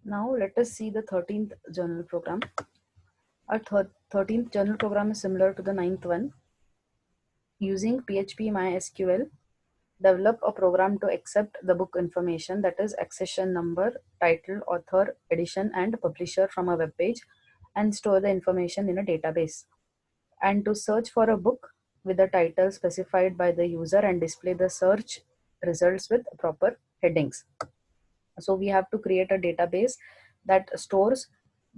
Now let us see the 13th journal program. Our 13th journal program is similar to the 9th one. Using PHP MySQL, develop a program to accept the book information, that is accession number, title, author, edition, and publisher from a web page, and store the information in a database. And to search for a book with the title specified by the user and display the search results with proper headings. So we have to create a database that stores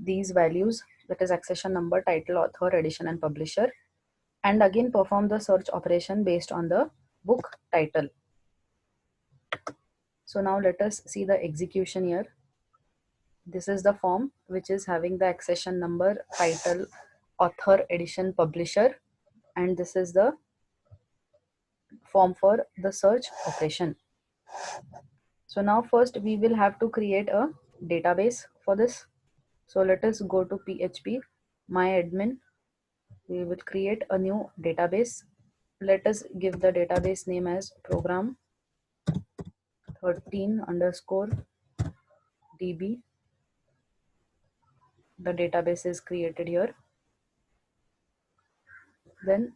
these values, that is accession number, title, author, edition, and publisher, and again perform the search operation based on the book title. So now let us see the execution here. This is the form which is having the accession number, title, author, edition, publisher, and this is the form for the search operation. So now first we will have to create a database for this. So let us go to PHP myadmin. We will create a new database. Let us give the database name as program 13 underscore db. The database is created here. Then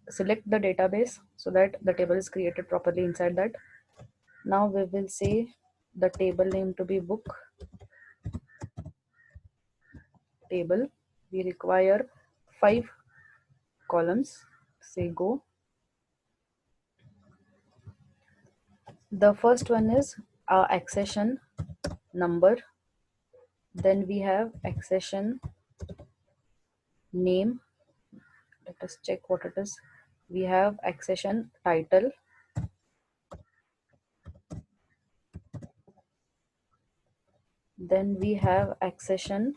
select the database so that the table is created properly inside that. Now we will say the table name to be book table. We require 5 columns. Say go. The first one is accession number. Then we have accession name. Let us check what it is. We have accession title. Then we have accession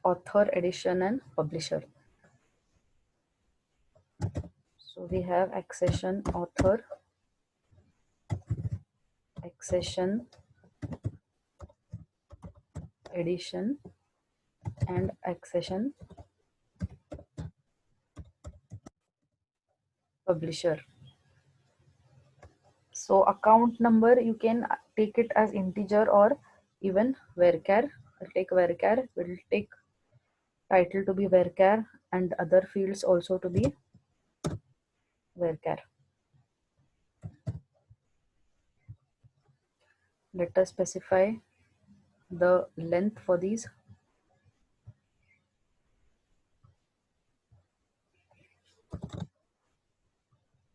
author, edition, and publisher. So we have accession author, accession edition, and accession publisher. So account number, you can take it as integer or even varchar. We'll take varchar. We'll take title to be varchar and other fields also to be varchar. Let us specify the length for these.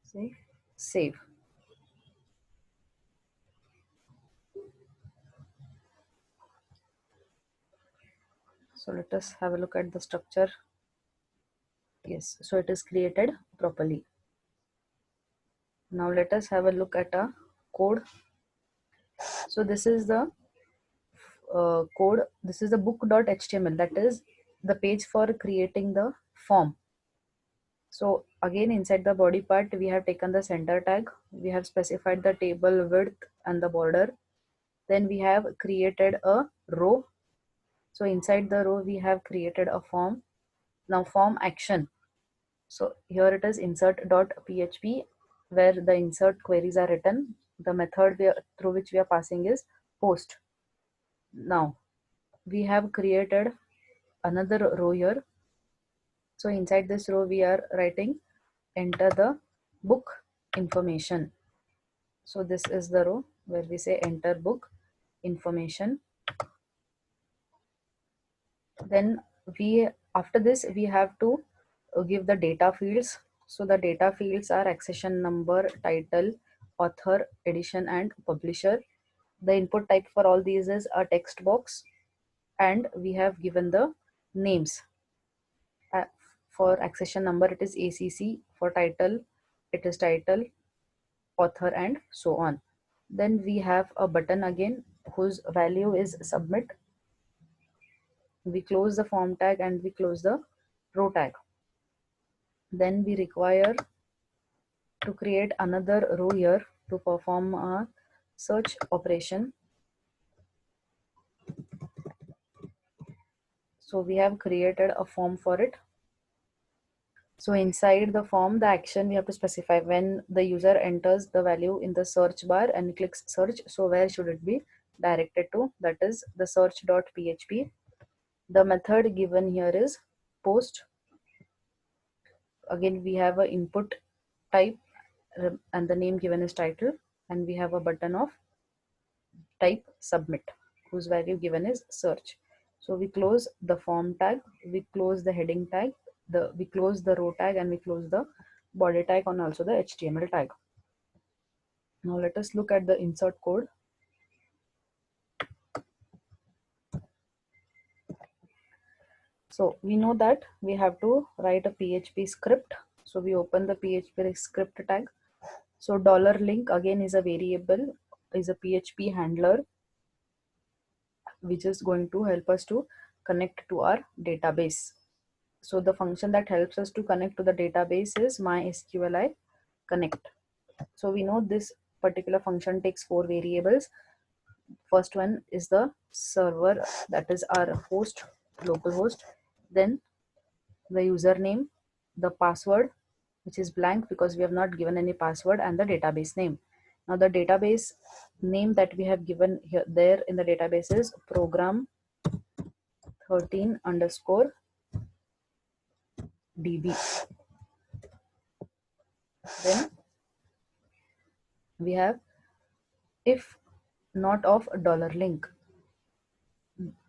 Say save. So let us have a look at the structure. Yes, so it is created properly. Now let us have a look at a code. So this is the code. This is the book.html, that is the page for creating the form. So again, inside the body part, we have taken the center tag. We have specified the table width and the border. Then we have created a row. So inside the row, we have created a form. Now form action. So here it is insert.php, where the insert queries are written. The method through which we are passing is post. Now we have created another row here. So inside this row, we are writing enter the book information. So this is the row where we say enter book information. Then after this we have to give the data fields. So the data fields are accession number, title, author, edition, and publisher. The input type for all these is a text box, and we have given the names. Uh, for accession number it is ACC, for title it is title, author, and so on. Then we have a button again whose value is submit. We close the form tag and we close the row tag. Then we require to create another row here to perform a search operation. So we have created a form for it. So inside the form, the action we have to specify when the user enters the value in the search bar and clicks search. So where should it be directed to? That is the search.php. The method given here is post. Again, we have a input type and the name given is title, and we have a button of type submit whose value given is search. So we close the form tag, we close the heading tag, we close the row tag, and we close the body tag and also the HTML tag. Now let us look at the insert code. So we know that we have to write a PHP script. So we open the PHP script tag. So $link again is a variable, is a PHP handler which is going to help us to connect to our database. So the function that helps us to connect to the database is MySQLi connect. So we know this particular function takes 4 variables. First one is the server, that is our host, local host. Then the username, the password, which is blank because we have not given any password, and the database name. Now the database name that we have given here there in the database is program 13 underscore db. Then we have if not of $link.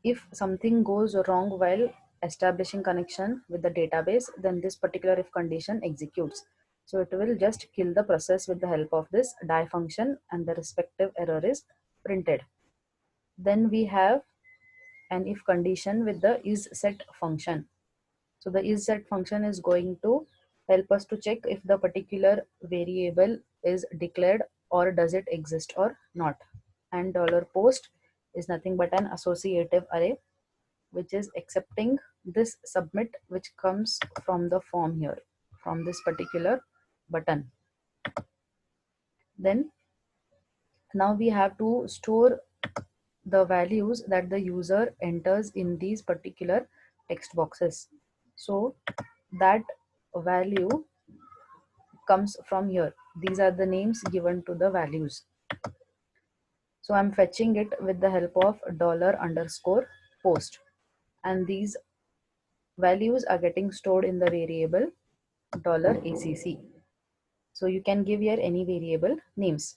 If something goes wrong while establishing connection with the database, then this particular if condition executes. So it will just kill the process with the help of this die function, and the respective error is printed. Then we have an if condition with the isSet function. So the isSet function is going to help us to check if the particular variable is declared or does it exist or not. And $post is nothing but an associative array which is accepting this submit which comes from the form here, from this particular button. Then now we have to store the values that the user enters in these particular text boxes. So that value comes from here. These are the names given to the values. So I'm fetching it with the help of $_post, and these values are getting stored in the variable $ACC. So you can give here any variable names.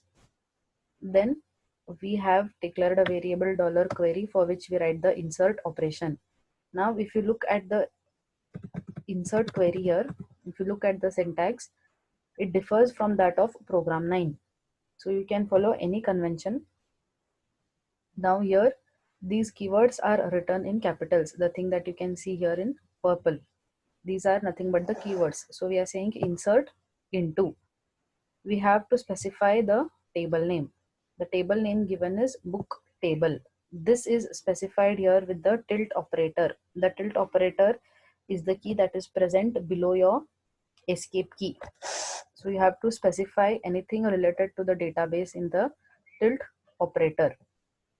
Then we have declared a variable $query for which we write the insert operation. Now if you look at the insert query here, if you look at the syntax, it differs from that of program 9. So you can follow any convention. Now here these keywords are written in capitals, the thing that you can see here in purple. These are nothing but the keywords. So we are saying insert into. We have to specify the table name. The table name given is book table. This is specified here with the tilde operator. The tilde operator is the key that is present below your escape key. So you have to specify anything related to the database in the tilde operator.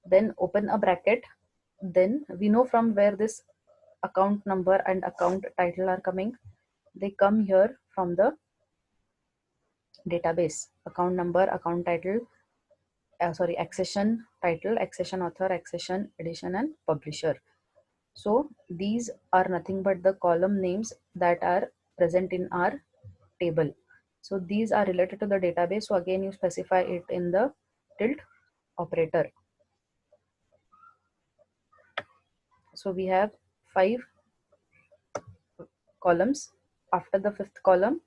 Then open a bracket. Then we know from where this account number and account title are coming. They come here from the database. Account number, account title, accession title, accession author, accession edition, and publisher. So these are nothing but the column names that are present in our table. So these are related to the database. So again, you specify it in the tilde operator. So we have 5 columns. After the 5th column,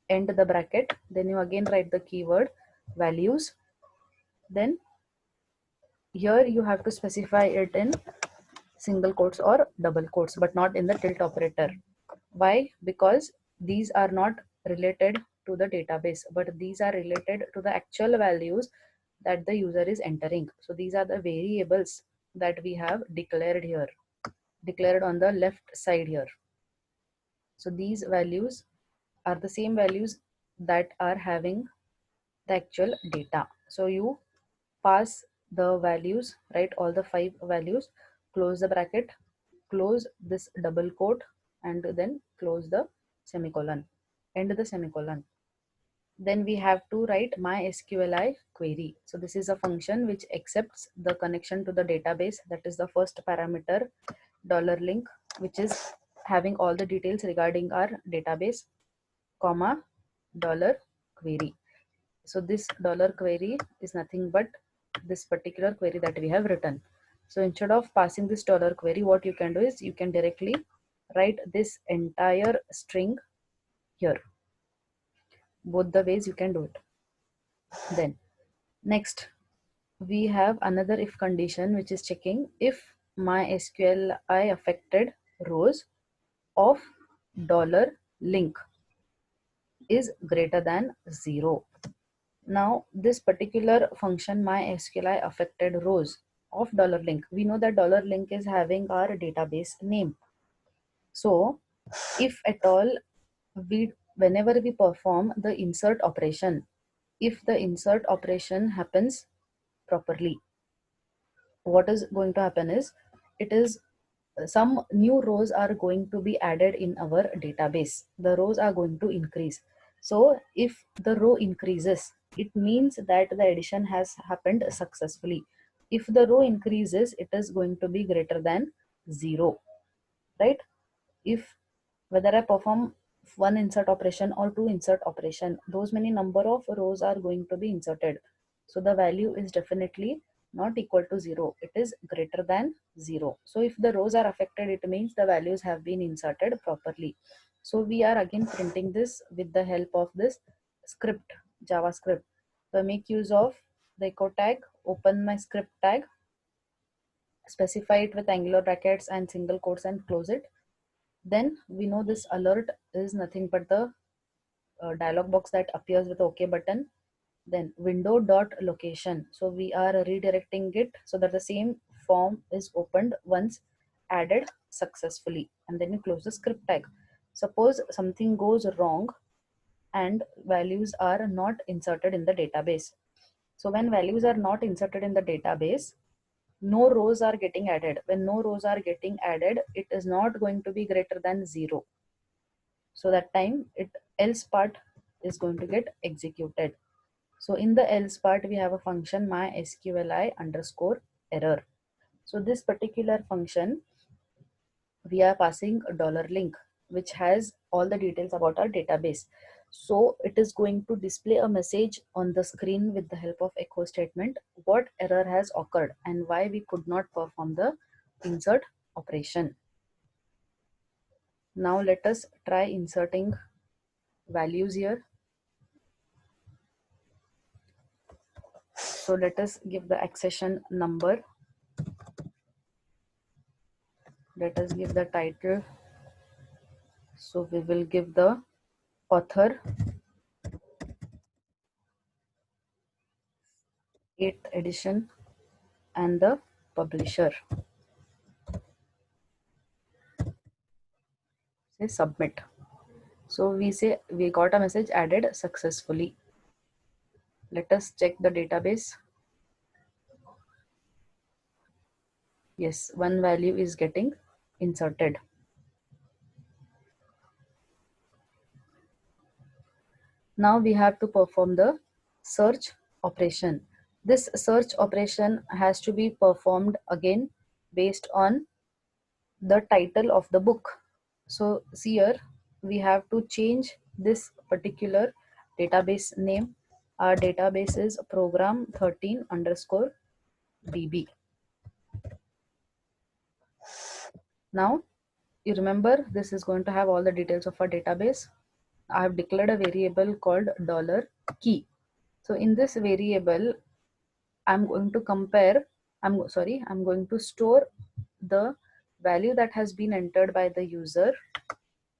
end the bracket. Then you again write the keyword values. Then here you have to specify it in single quotes or double quotes, but not in the tilde operator. Why? Because these are not related to the database, but these are related to the actual values that the user is entering. So these are the variables that we have declared here, declared on the left side here. So these values are the same values that are having the actual data. So you pass the values, write all the 5 values, close the bracket, close this double quote, and then close the semicolon. end the semicolon. Then we have to write MySQLi query. So this is a function which accepts the connection to the database. That is the first parameter, $link, which is having all the details regarding our database, comma, $query. So this $query is nothing but this particular query that we have written. So instead of passing this $query, what you can do is you can directly write this entire string here. Both the ways you can do it. Then next we have another if condition which is checking if MySQLi affected rows of $link is greater than 0. Now this particular function MySQLi affected rows of $link, we know that $link is having our database name. So if at all whenever we perform the insert operation, if the insert operation happens properly, what is going to happen is it is some new rows are going to be added in our database. The rows are going to increase. So if the row increases, it means that the addition has happened successfully. If the row increases, it is going to be greater than 0, right? If whether I perform one insert operation or two insert operation, those many number of rows are going to be inserted. So the value is definitely not equal to 0. It is greater than 0. So if the rows are affected, it means the values have been inserted properly. So we are again printing this with the help of this script, JavaScript. So I make use of the echo tag, open my script tag, specify it with angular brackets and single quotes and close it. Then we know this alert is nothing but the dialog box that appears with the OK button. Then window dot location. So we are redirecting it so that the same form is opened once added successfully. And then you close the script tag. Suppose something goes wrong and values are not inserted in the database. So when values are not inserted in the database, no rows are getting added. When no rows are getting added, it is not going to be greater than 0. So that time it else part is going to get executed. So in the else part, we have a function MySQLi underscore error. So this particular function, we are passing a $link, which has all the details about our database. So it is going to display a message on the screen with the help of echo statement, what error has occurred and why we could not perform the insert operation. Now let us try inserting values here. So let us give the accession number. Let us give the title. So we will give the author, 8th edition, and the publisher. Say submit. So we say we got a message added successfully. Let us check the database. Yes, one value is getting inserted. Now we have to perform the search operation. This search operation has to be performed again based on the title of the book. So see here, we have to change this particular database name. Our database is program 13 underscore DB. Now you remember this is going to have all the details of our database. I have declared a variable called $key. So in this variable, I'm going to compare, I'm going to store the value that has been entered by the user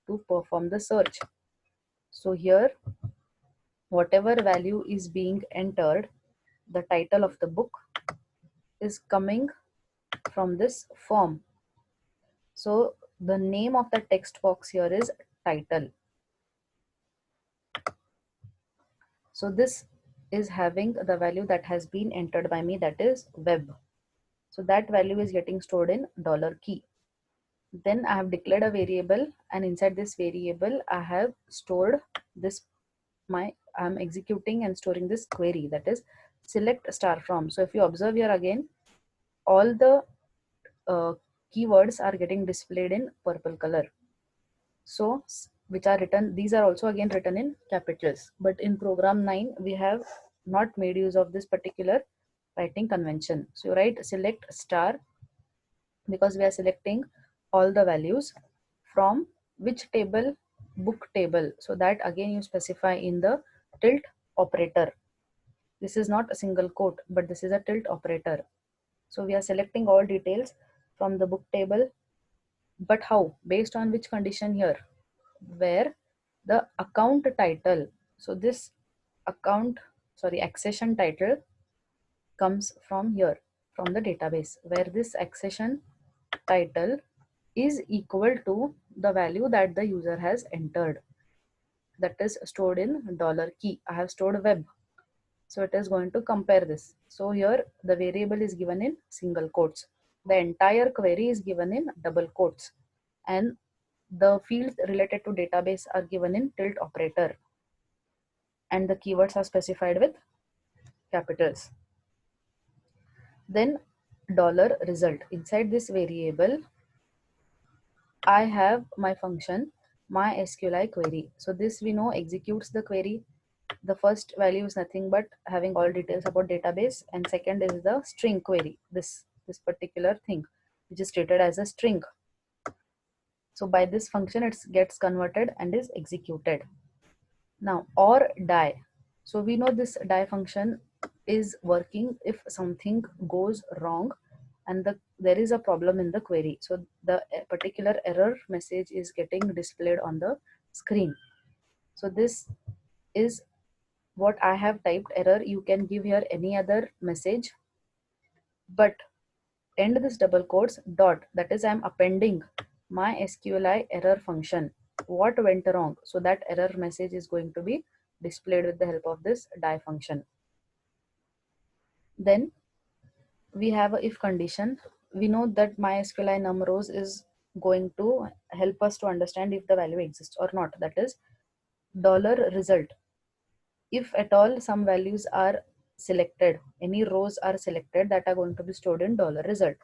to perform the search. So here, whatever value is being entered, the title of the book is coming from this form. So the name of the text box here is title. So this is having the value that has been entered by me, that is web. So that value is getting stored in $key. Then I have declared a variable, and inside this variable I have stored this I'm executing and storing this query, that is select star from. So if you observe here again, all the keywords are getting displayed in purple color. So which are written, these are also again written in capitals, but in program 9 we have not made use of this particular writing convention. So you write select star because we are selecting all the values from which table, book table. So that again you specify in the tilt operator. This is not a single quote, but this is a tilt operator. So we are selecting all details from the book table, but how? Based on which condition here? Where the account title, so this account, sorry, accession title comes from here, from the database, where this accession title is equal to the value that the user has entered, that is stored in dollar key. I have stored web, so it is going to compare this. So here the variable is given in single quotes, the entire query is given in double quotes, and the fields related to database are given in tilt operator, and the keywords are specified with capitals. Then dollar result, inside this variable I have my function MySQLi query. So this we know executes the query. The first value is nothing but having all details about database, and second is the string query, this particular thing which is treated as a string. So by this function it gets converted and is executed. Now or die. So we know this die function is working if something goes wrong and there is a problem in the query. So the particular error message is getting displayed on the screen. So this is what I have typed error. You can give here any other message, but end this double quotes dot, that is I'm appending my SQLi error function. What went wrong? So that error message is going to be displayed with the help of this die function. Then we have a if condition. We know that MySQLi num rows is going to help us to understand if the value exists or not. That is dollar result. If at all some values are selected, any rows are selected, that are going to be stored in dollar result.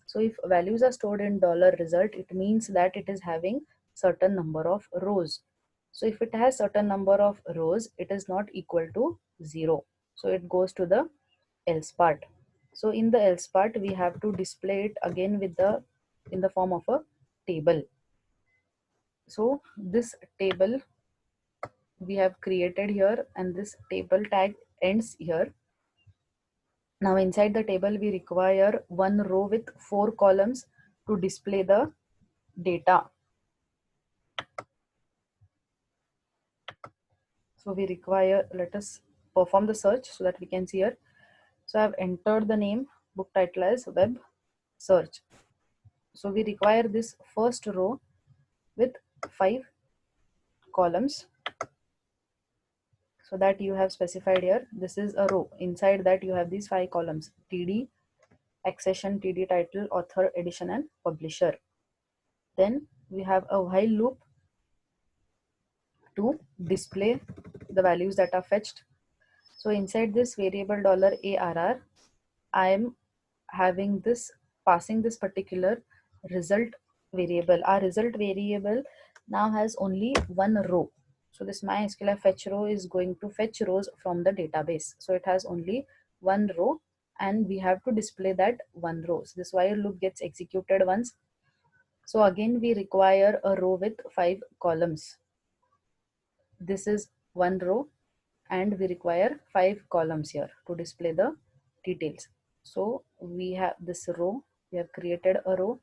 So if values are stored in dollar result, it means that it is having certain number of rows. So if it has certain number of rows, it is not equal to 0. So it goes to the else part. So in the else part, we have to display it again with the in the form of a table. So this table we have created here, and this table tag ends here. Now inside the table we require one row with 4 columns to display the data. So we require, let us perform the search so that we can see here. So I have entered the name, book title as web search. So we require this first row with 5 columns. So that you have specified here, this is a row. Inside that you have these 5 columns: TD, accession, TD title, author, edition, and publisher. Then we have a while loop to display the values that are fetched. So inside this variable $ARR, I am having this, passing this particular result variable. Our result variable now has only one row. So this MySQL fetch row is going to fetch rows from the database. So it has only one row, and we have to display that one row. So this while loop gets executed once. So again we require a row with 5 columns. This is one row, and we require 5 columns here to display the details. So we have this row, we have created a row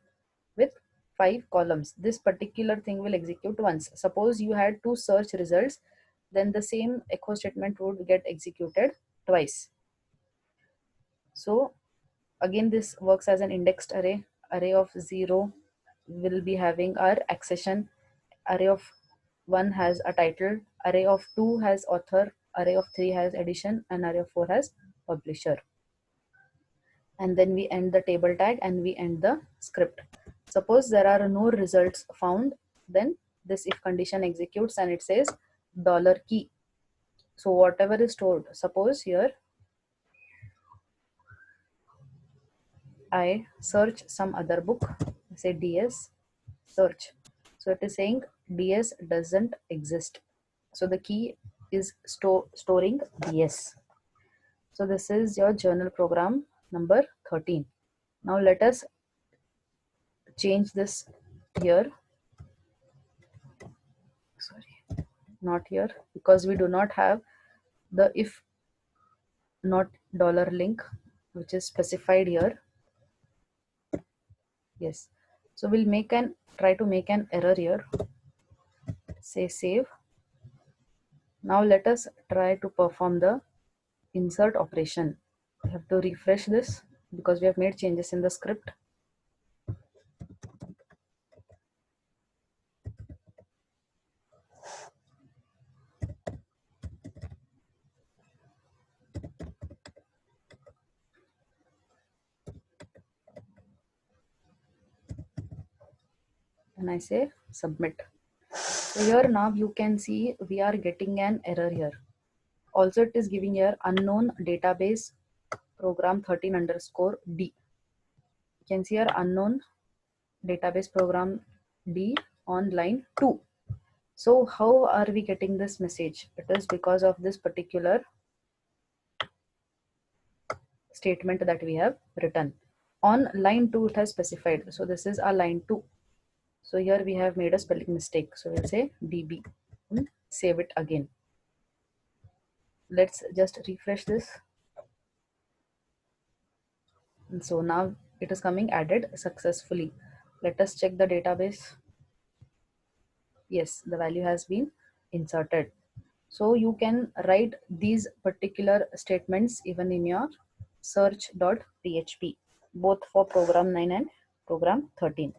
with 5 columns. This particular thing will execute once. Suppose you had 2 search results, then the same echo statement would get executed twice. So again this works as an indexed array. Array of 0 will be having our accession, array of 1 has a title, array of 2 has author, array of 3 has edition, and array of 4 has publisher. And then we end the table tag and we end the script. Suppose there are no results found, then this if condition executes and it says dollar key. So whatever is stored, suppose here I search some other book, say ds search. So it is saying ds doesn't exist. So the key is storing ds. So this is your journal program number 13. Now let us change this here. Sorry, not here, because we do not have the if not dollar link which is specified here. Yes. So we'll try to make an error here. Say save. Now let us try to perform the insert operation. We have to refresh this because we have made changes in the script. And I say submit. So here now you can see we are getting an error here. Also it is giving here unknown database program 13 underscore D. You can see here unknown database program D on line 2. So how are we getting this message? It is because of this particular statement that we have written. On line 2 it has specified. So this is our line 2. So here we have made a spelling mistake. So we'll say DB. Save it again. Let's just refresh this. And so now it is coming added successfully. Let us check the database. Yes, the value has been inserted. So you can write these particular statements even in your search.php, both for program 9 and program 13.